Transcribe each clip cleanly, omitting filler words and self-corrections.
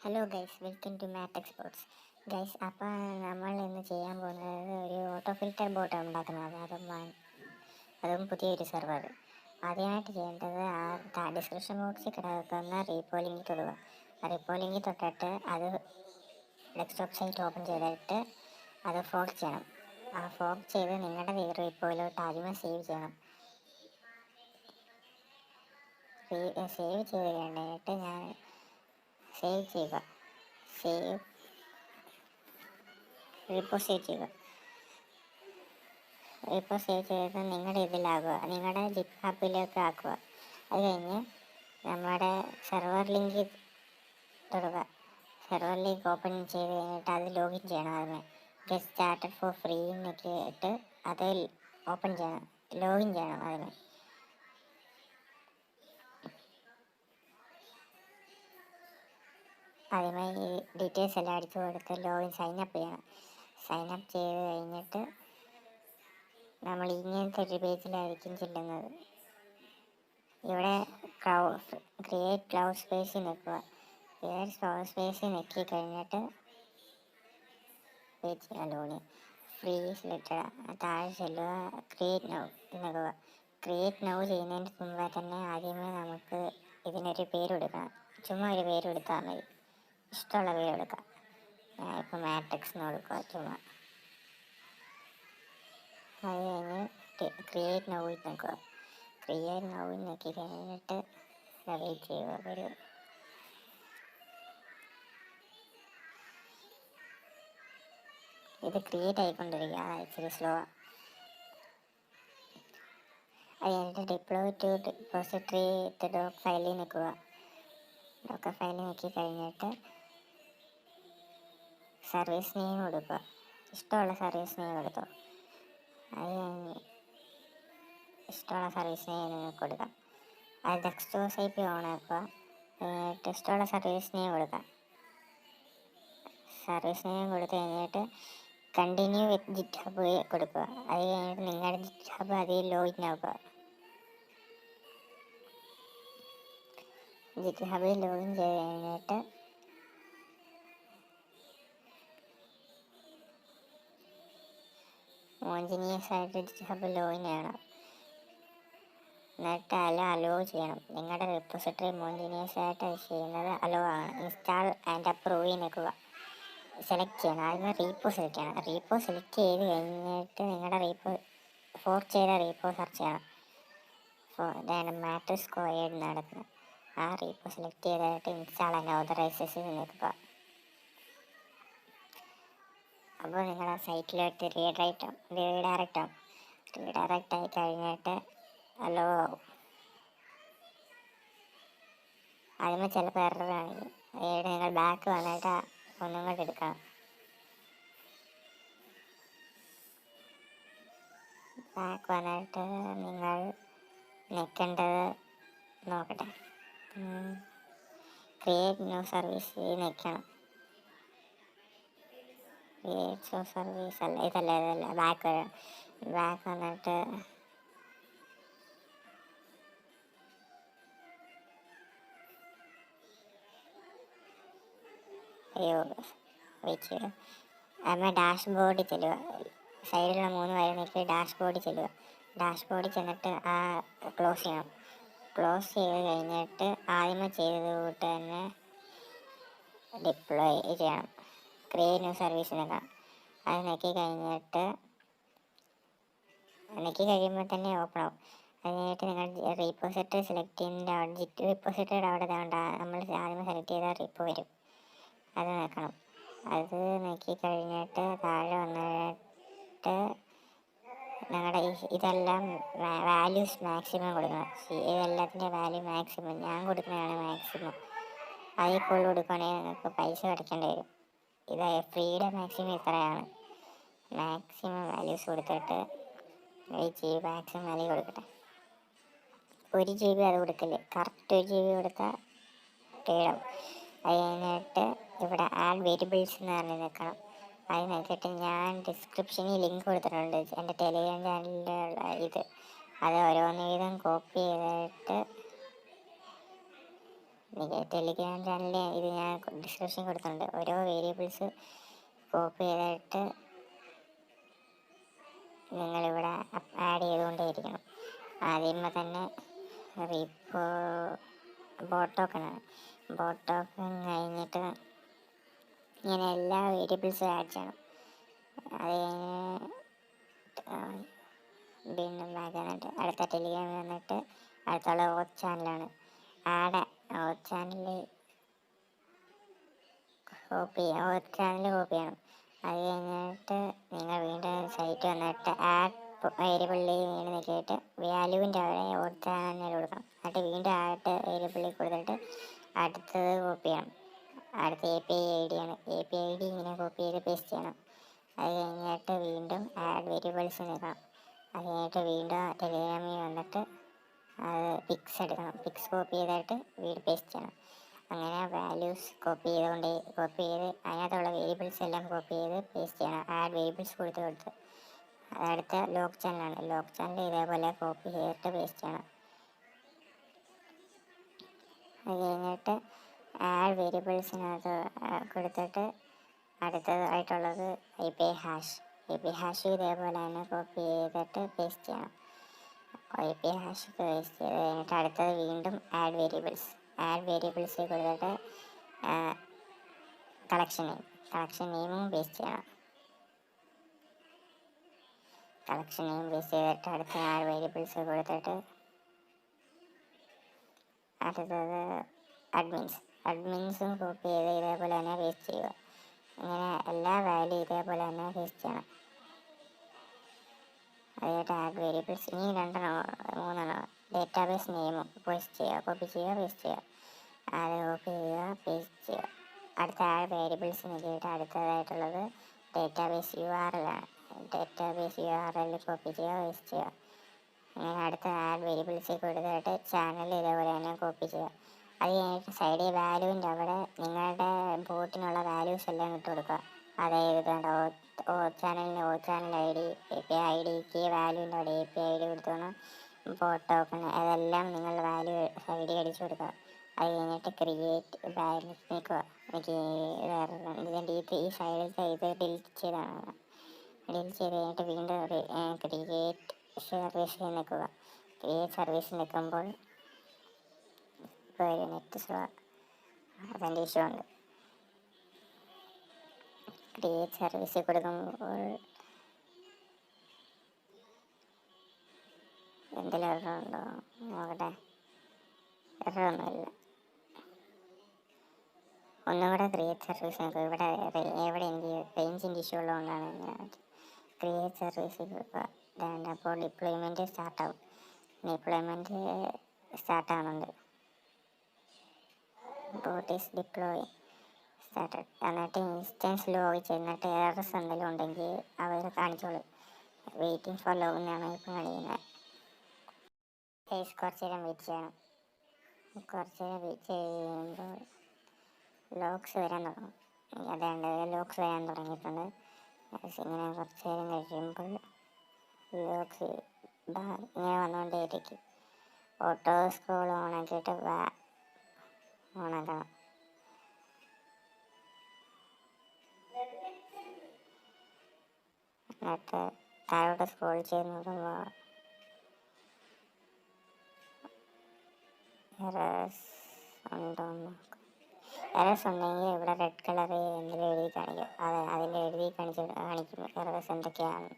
Hello guys, welcome to mat exports. Guys, അപ്പോൾ നമ്മൾ ഇന്ന് ചെയ്യാൻ പോകുന്നത് ഒരു ഓട്ടോ ഫിൽറ്റർ ബോട്ട് ഉണ്ടാക്കുന്നത്. അതും പുതിയൊരു സെർവർ. ആദ്യമായിട്ട് ചെയ്യേണ്ടത് ഡിസ്ക്രിപ്ഷൻ ബോക്സിൽ കിടക്കുന്ന റീപ്പോ ലിങ്ക് തൊടുക. റീപ്പോ ലിങ്ക് തൊട്ടിട്ട് അത് ഡെസ്ക്ടോപ്പ് സൈറ്റ് ഓപ്പൺ ചെയ്തിട്ട് അത് ഫോർക്ക് ചെയ്യണം. ആ ഫോർക്ക് ചെയ്ത് നിങ്ങളുടെ റീപ്പോയിലോട്ട് ആദ്യമേ സേവ് ചെയ്യണം. സേവ് ചെയ്ത് കഴിഞ്ഞിട്ട് സേവ് ചെയ്യുക. റീപ്പോ സേവ് ചെയ്ത് നിങ്ങളുടെ ഇതിലാകുക, നിങ്ങളുടെ ജിറ്റ് ഹബിലേക്ക് ആക്കുക. അത് കഴിഞ്ഞ് നമ്മുടെ സെർവർ ലിങ്ക് തൊടുക. സെർവർ ലിങ്ക് ഓപ്പൺ ചെയ്ത് കഴിഞ്ഞിട്ട് അത് ലോഗിൻ ചെയ്യണം. അതിന് ഗെറ്റ് സ്റ്റാർട്ടഡ് ഫോർ ഫ്രീ എന്നൊക്കെ ഇട്ട് അത് ഓപ്പൺ ചെയ്യണം, ലോഗിൻ ചെയ്യണം. അതിന് ആദ്യമായി ഈ ഡീറ്റെയിൽസ് എല്ലാം അടിച്ചു കൊടുത്ത് ലോഗിൻ സൈനപ്പ് ചെയ്യണം. സൈനപ്പ് ചെയ്ത് കഴിഞ്ഞിട്ട് നമ്മൾ ഇങ്ങനത്തെ ഒരു പേജിലായിരിക്കും ചെല്ലുന്നത്. ഇവിടെ ക്രിയേറ്റ് ക്ലൗഡ് സ്പേസിൽ നിൽക്കുക. ക്രിയേറ്റ് ക്ലൗഡ് സ്പേസിൽ ഞെക്കി കഴിഞ്ഞിട്ട് പേജ് ലോണി ഫ്രീ സെലക്റ്റഡ് താഴെ ചെല്ലുക. ക്രിയേറ്റ് നൗ നിൽക്കുക. ക്രിയേറ്റ് നൗ ചെയ്യുന്നതിന് മുമ്പേ തന്നെ ആദ്യമേ നമുക്ക് ഇതിനൊരു പേര് കൊടുക്കണം. ചുമ്മാ ഒരു പേര് കൊടുത്താൽ മതി, ഇഷ്ടമുള്ള പേര് കൊടുക്കാം. ഞാനിപ്പോൾ മാട്രിക്സ് എന്ന് കൊടുക്കുക ചുമ്മാ. അത് കഴിഞ്ഞ് ക്രിയേറ്റ് നൗവിൽ നിൽക്കുക. ക്രിയേറ്റ് നൗവിൽ നോക്കി കഴിഞ്ഞിട്ട് വെയിറ്റ് ചെയ്യുക. ഒരു ഇത് ക്രിയേറ്റ് ആയിക്കൊണ്ടിരിക്കുക, ഇച്ചിരി സ്ലോ. അത് കഴിഞ്ഞിട്ട് ഡിപ്ലോയ് ടു റിപ്പോസിറ്ററി ഡോക്ക് ഫയലിൽ നിൽക്കുക. ഡോക്കർ ഫയലിൽ നോക്കി കഴിഞ്ഞിട്ട് സർവീസ് നെയിം കൊടുക്കുക. ഇഷ്ടമുള്ള സർവീസ് നെയിം കൊടുത്തോ. അത് കഴിഞ്ഞ് ഇഷ്ടമുള്ള സർവീസ് നെയിം കൊടുക്കാം. അത് ഡെസ്ക്ടോപ്പ് ഐ പി ഓൺ ആക്കുക. ഇഷ്ടമുള്ള സർവീസ് നെയിം കൊടുക്കാം. സർവീസ് നെയിം കൊടുത്തു കഴിഞ്ഞിട്ട് കണ്ടിന്യൂ വിത്ത് ജിറ്റ് ഹബ് കൊടുക്കുക. അത് കഴിഞ്ഞിട്ട് നിങ്ങളുടെ ജിറ്റ് ഹബ് അതിൽ ലോഗിൻ ആക്കുക. ജിറ്റ് ഹബിൽ ലോഗിൻ ചെയ്ത് കഴിഞ്ഞിട്ട് മോഞ്ചിനിയസ് ആയിട്ട് ജിറ്റ് ഹബ് ലോഗിൻ ചെയ്യണം. എന്നിട്ട് അലോ ചെയ്യണം. നിങ്ങളുടെ റിപ്പോസിറ്ററി മോഞ്ചിനിയസ് ആയിട്ട് ചെയ്യുന്നത് അലോ ആണ്. ഇൻസ്റ്റാൾ ആൻഡ് അപ്രൂവ് നിൽക്കുക. സെലക്ട് ചെയ്യണം. ആദ്യമേ റീപ്പോ സെലക്ട് ചെയ്യണം. റീപ്പോ സെലക്ട് ചെയ്ത് കഴിഞ്ഞിട്ട് നിങ്ങളുടെ ഫോർക്ക് ചെയ്ത റീപ്പോ സെർച്ച് ചെയ്യണം. ഇതാണ് മാട്രിക്സ് സ്ക്വയർഡ് നടക്കുന്നത്. ആ റീപ്പോ സെലക്ട് ചെയ്തിട്ട് ഇൻസ്റ്റാൾ ആൻഡ് ഓതറൈസേഷൻ നിൽക്കുക. അപ്പോൾ നിങ്ങളുടെ സൈറ്റിലോട്ട് റീഡയറക്റ്റ് ആയി കഴിഞ്ഞിട്ട് ഹലോ ആവും. ആദ്യമേ ചിലപ്പോൾ എറർ കാണിക്കും. അതായത് നിങ്ങൾ ബാക്ക് വന്നിട്ട് ഒന്നും കൂടെ എടുക്കണം. ബാക്ക് വന്നിട്ട് നിങ്ങൾ നിൽക്കേണ്ടത് നോക്കട്ടെ. ക്രിയേറ്റ് ന്യൂ സർവീസ് നിൽക്കണം. ക്രിയേറ്റ് ന്യൂ സർവീസ് ഇതല്ല ബാക്ക് വന്നിട്ട് വെച്ച് ഡാഷ് ബോർഡിൽ ചെല്ലുക. സൈഡിലുള്ള 3 വര നോക്കി ഡാഷ് ബോർഡിൽ ചെല്ലുക. ഡാഷ് ബോർഡിൽ ചെന്നിട്ട് ക്ലോസ് ചെയ്യണം. ക്ലോസ് ചെയ്ത് കഴിഞ്ഞിട്ട് ആദ്യമേ ചെയ്തത് കൂട്ട് തന്നെ ഡിപ്ലോയ് ചെയ്യണം. ക്രിയേറ്റ് ന്യൂ സർവീസ് നിൽക്കണം. അത് നോക്കി കഴിയുമ്പോൾ തന്നെ ഓപ്പൺ ആവും. അത് കഴിഞ്ഞിട്ട് നിങ്ങൾ റീപ്പോസിറ്ററി സെലക്ട് ചെയ്യുന്നതിൻ്റെ അവിടെ ജിറ്റ് റീപ്പോസിറ്ററിയുടെ അവിടെ നമ്മൾ ആദ്യമേ സെലക്ട് ചെയ്ത റീപ്പോ വരും. അത് നോക്കണം. അത് നോക്കി കഴിഞ്ഞിട്ട് താഴെ വന്നിട്ട് ഞങ്ങളുടെ ഇതെല്ലാം വാല്യൂസ് മാക്സിമം കൊടുക്കണം. ഇതെല്ലാത്തിൻ്റെ വാല്യൂ മാക്സിമം ഞാൻ കൊടുക്കുന്നതാണ് മാക്സിമം. അതിൽ കൂടുതൽ കൊടുക്കുകയാണെങ്കിൽ നിങ്ങൾക്ക് പൈസ അടയ്ക്കേണ്ടി വരും. ഇത് ഫ്രീയുടെ മാക്സിമം ഇത്രയാണ്. മാക്സിമം വാല്യൂസ് കൊടുത്തിട്ട് മാക്സിമം വാല്യൂ കൊടുക്കട്ടെ. 1 GB അത് കൊടുക്കില്ലേ, കറക്റ്റ് 1 GB കൊടുത്താൽ പേടാവും. അത് കഴിഞ്ഞിട്ട് ഇവിടെ ആഡ് വേരിയബിൾസ് എന്ന് പറഞ്ഞ് നിൽക്കണം. അത് നോക്കിയിട്ട് ഞാൻ ഡിസ്ക്രിപ്ഷനിൽ ലിങ്ക് കൊടുത്തിട്ടുണ്ട് എൻ്റെ ടെലിഗ്രാം ചാനലിലുള്ള അത് ഓരോന്ന് വീതം കോപ്പി ചെയ്തിട്ട് ടെലിഗ്രാം ചാനലിൽ ഇത് ഞാൻ ഡിസ്ക്രിപ്ഷൻ കൊടുത്തിട്ടുണ്ട്. ഓരോ വേരിയബിൾസ് കോപ്പി ചെയ്തിട്ട് നിങ്ങളിവിടെ ആഡ് ചെയ്തുകൊണ്ടേയിരിക്കണം. ആദ്യമേ തന്നെ റീപ്പോ ബോട്ടോക്കണാണ്. ബോട്ടോക്കൺ കഴിഞ്ഞിട്ട് ഇങ്ങനെ എല്ലാ വേരിയബിൾസും ആഡ് ചെയ്യണം. അത് വീണ്ടും ബാക്ക് വന്നിട്ട് അടുത്ത ടെലിഗ്രാമിൽ വന്നിട്ട് അടുത്തുള്ള ഓത്ത് ചാനലാണ്. ആഡ് ഓത്ത് ചാനൽ കോപ്പി ചെയ്യണം. അത് കഴിഞ്ഞിട്ട് നിങ്ങൾ വീണ്ടും സൈറ്റ് വന്നിട്ട് ആഡ് വേരിയബിളിൽ വീണ്ടും നോക്കിയിട്ട് വാല്യൂവിൻ്റെ അവിടെ ഓത്ത് ചാനൽ കൊടുക്കണം. എന്നിട്ട് വീണ്ടും ആഡ് വേരിയബിളിൽ കൊടുത്തിട്ട് അടുത്തത് കോപ്പി ചെയ്യണം. അടുത്ത API ID ആണ്. API ID ഇങ്ങനെ കോപ്പി ചെയ്ത് പേസ്റ്റ് ചെയ്യണം. അത് കഴിഞ്ഞിട്ട് വീണ്ടും ആഡ് വേരിയബിൾസ് എടുക്കണം. അത് കഴിഞ്ഞിട്ട് വീണ്ടും ടെലിഗ്രാമിൽ വന്നിട്ട് അത് പിക്സ് എടുക്കണം. പിക്സ് കോപ്പി ചെയ്തിട്ട് വീണ്ടും പേസ്റ്റ് ചെയ്യണം. അങ്ങനെ വാല്യൂസ് കോപ്പി ചെയ്ത് അതിനകത്തുള്ള വേരിയബിൾസ് എല്ലാം കോപ്പി ചെയ്ത് പേസ്റ്റ് ചെയ്യണം. ആഡ് വേരിയബിൾസ് കൊടുത്ത് അതടുത്ത ലോക്ക് ചാനലാണ്. ലോക്ക് ചാനൽ ഇതേപോലെ കോപ്പി ചെയ്തിട്ട് പേസ്റ്റ് ചെയ്യണം. അത് കഴിഞ്ഞിട്ട് ആഡ് വേരിയബിൾസിനകത്ത് കൊടുത്തിട്ട് അടുത്തതായിട്ടുള്ളത് API ഹാഷ് ഇതേപോലെ തന്നെ കോപ്പി ചെയ്തിട്ട് പേസ്റ്റ് ചെയ്യണം. API ഹാഷ് പേസ്റ്റ് ചെയ്ത് കഴിഞ്ഞിട്ട് അടുത്തത് വീണ്ടും ആഡ് വേരിയബിൾസ് കൊടുത്തിട്ട് കളക്ഷൻ നെയിമും പേസ്റ്റ് ചെയ്യണം. കളക്ഷൻ നെയിം പേസ്റ്റ് ചെയ്തിട്ട് അടുത്ത ആഡ് വേരിയബിൾസ് കൊടുത്തിട്ട് അടുത്തത് അഡ്മിൻസും കോപ്പി ചെയ്ത് ഇതേപോലെ തന്നെ പേസ്റ്റ് ചെയ്യുക. ഇങ്ങനെ എല്ലാ വാല്യൂ ഇതേപോലെ തന്നെ പേസ്റ്റ് ചെയ്യണം. അതായിട്ട് ആഡ് വേരിയബിൾസ് ഇനി 2-3 ഡേറ്റാബേസ് നെയിമും പേസ്റ്റ് ചെയ്യുക. കോപ്പി ചെയ്യുക, പേസ്റ്റ് ചെയ്യുക. അത് കോപ്പി ചെയ്യുക, പേസ്റ്റ് ചെയ്യുക. അടുത്ത ആഡ് വേരിയബിൾസ് നോക്കിയിട്ട് അടുത്തതായിട്ടുള്ളത് ഡേറ്റാബേസ് URL ആണ്. ഡേറ്റാബേസ് URL കോപ്പി ചെയ്യുക, പേസ്റ്റ് ചെയ്യുക. അങ്ങനെ അടുത്ത ആഡ് വേരിയബിൾസ് കൊടുത്തിട്ട് ചാനൽ ഇതേപോലെ തന്നെ കോപ്പി ചെയ്യുക. അത് കഴിഞ്ഞിട്ട് സൈഡിൽ വാല്യൂവിൻ്റെ അവിടെ നിങ്ങളുടെ ബോട്ടിനുള്ള വാല്യൂസ് എല്ലാം ഇട്ട് കൊടുക്കുക. അതായത് ചാനൽ ID, API IDക്ക് വാല്യൂവിൻ്റെ അവിടെ API ID കൊടുത്തോണം. ബോട്ടോക്കൺ അതെല്ലാം നിങ്ങൾ വാല്യൂ ID അടിച്ചു കൊടുക്കുക. അത് കഴിഞ്ഞിട്ട് ക്രിയേറ്റ് ബാലൻസ് നിൽക്കുക. എനിക്ക് ഇതിൻ്റെ ഈ സൈഡിലത്തെ ഇത് ഡിലീറ്റ് ചെയ്താണ്. ഡിലീറ്റ് ചെയ്ത് കഴിഞ്ഞിട്ട് വീണ്ടും ക്രിയേറ്റ് സർവീസിൽ നിൽക്കുക. ക്രിയേറ്റ് സർവീസ് നിൽക്കുമ്പോൾ ഇപ്പോൾ ഒരു നെറ്റ് സ്ലോ അതിൻ്റെ ഇഷ്യൂ ഉണ്ട്. ക്രിയേറ്റ് സർവീസ് കൊടുക്കുമ്പോൾ എന്തെങ്കിലും എററുണ്ടോ നോക്കട്ടെ. എററൊന്നുമില്ല. ഒന്നും കൂടെ ക്രിയേറ്റ് സർവീസ് നോക്കുക. ഇവിടെ എനിക്ക് റേഞ്ചിൻ്റെ ഇഷ്യൂ ഉള്ളതുകൊണ്ടാണ് ഇങ്ങനെ. ക്രിയേറ്റ് സർവീസ് കൊടുക്കുക. അപ്പോൾ ഡിപ്ലോയ്മെൻറ്റ് സ്റ്റാർട്ടാവും. സ്റ്റാർട്ടാവുന്നുണ്ട്. Bot is deploy started. എന്നിട്ട് ഇൻസ്റ്റൻസ് ലോഗ് ചെയ്യുന്നിട്ട് എറർസ് എന്തെങ്കിലും ഉണ്ടെങ്കിൽ അവർ കാണിച്ചോളൂ. വെയിറ്റിംഗ് ഫോർ ലോഗ് എന്നാണ് ഇപ്പം കാണിക്കുന്നത്. കുറച്ച് നേരം വെയിറ്റ് ചെയ്യണം. കുറച്ച് നേരം വെയിറ്റ് ചെയ്യുമ്പോൾ ലോക്സ് വരാൻ തുടങ്ങും. അതുകൊണ്ട് ലോക്സ് വരാൻ തുടങ്ങിയിട്ടുണ്ട്. ഇങ്ങനെ കുറച്ച് നേരം കഴിയുമ്പോൾ ലോക്സ് ഇങ്ങനെ വന്നുകൊണ്ടേയിരിക്കും. ഓട്ടോ സ്ക്രോൾ ഓണാക്കിയിട്ട് ഓണാക്കണം. എന്നിട്ട് താഴോട്ട് സ്ക്രോൾ ചെയ്ത് നോക്കുമ്പോൾ എറേഴ്സ് ഉണ്ടോയെന്ന് നോക്കും. എറേഴ്സ് ഉണ്ടെങ്കിൽ ഇവിടെ റെഡ് കളർ എന്തെങ്കിലും എഴുതി കാണിക്കും. അതിൽ എഴുതി കാണിക്കും എറേഴ്സ് എന്തൊക്കെയാണ്.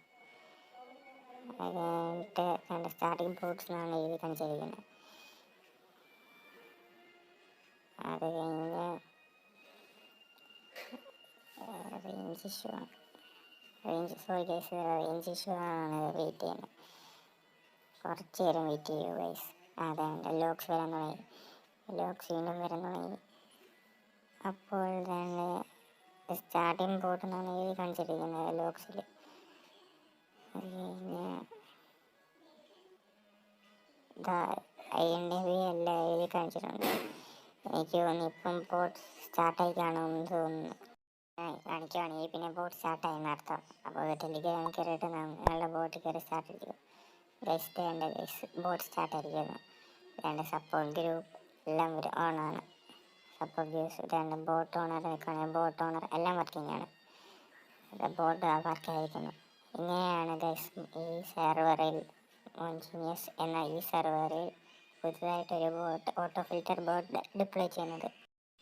അത് കഴിഞ്ഞിട്ട് സ്റ്റാർട്ടിങ് പോർട്സ് എന്നാണ് എഴുതി കാണിച്ചിരിക്കുന്നത്. അത് കഴിഞ്ഞ് റേഞ്ച് ഇഷ്യൂ ആണ്. റേഞ്ച് ഇഷ്യൂ ആണ്. വെയിറ്റ് ചെയ്യുന്നത്. കുറച്ച് നേരം വെയിറ്റ് ചെയ്യൂ ഗൈസ്. അതാണ് ലോക്സ് വരാൻ തുടങ്ങി. ലോക്സ് വീണ്ടും വരാൻ തുടങ്ങി. അപ്പോൾ തന്നെ സ്റ്റാർട്ടിങ് പോർട്ട് എന്നാണ് എഴുതി കാണിച്ചിരിക്കുന്നത് ലോക്സിൽ. അത് കഴിഞ്ഞ് INDB എല്ലാം എഴുതി കാണിച്ചിട്ടുണ്ട്. എനിക്ക് തോന്നുന്നു ഇപ്പം ബോട്ട് സ്റ്റാർട്ടായി കാണുമെന്ന് തോന്നുന്നു. കാണിക്കുവാണെങ്കിൽ പിന്നെ ബോട്ട് സ്റ്റാർട്ടായി എന്നർത്ഥം. അപ്പോൾ ടെലിഗ്രാമിൽ കയറിയിട്ട് നിങ്ങളുടെ ബോട്ട് കയറി സ്റ്റാർട്ട് അടിക്കും. ഗൈസ് ബോട്ട് സ്റ്റാർട്ട് ആയിരിക്കുന്നു. സപ്പോർട്ട് ഗ്രൂപ്പ് എല്ലാം ഓണാണ്. സപ്പോർട്ട് വ്യൂസ് ഇതാണ്. ബോട്ട് ഓണർ നിൽക്കുകയാണെങ്കിൽ ബോട്ട് ഓണർ എല്ലാം വർക്കിംഗ് ആണ്. ബോട്ട് വർക്കായിരിക്കുന്നു. ഇങ്ങനെയാണ് ഗൈസ് ഈ സെർവറിൽ മോൺജിനിയസ് എന്ന ഈ സെർവറിൽ പുതുതായിട്ടൊരു bot auto filter bot deploy ചെയ്യുന്നത്.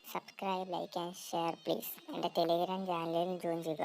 Subscribe, like and share please. എൻ്റെ ടെലിഗ്രാം ചാനലിൽ ജോയിൻ ചെയ്യുക.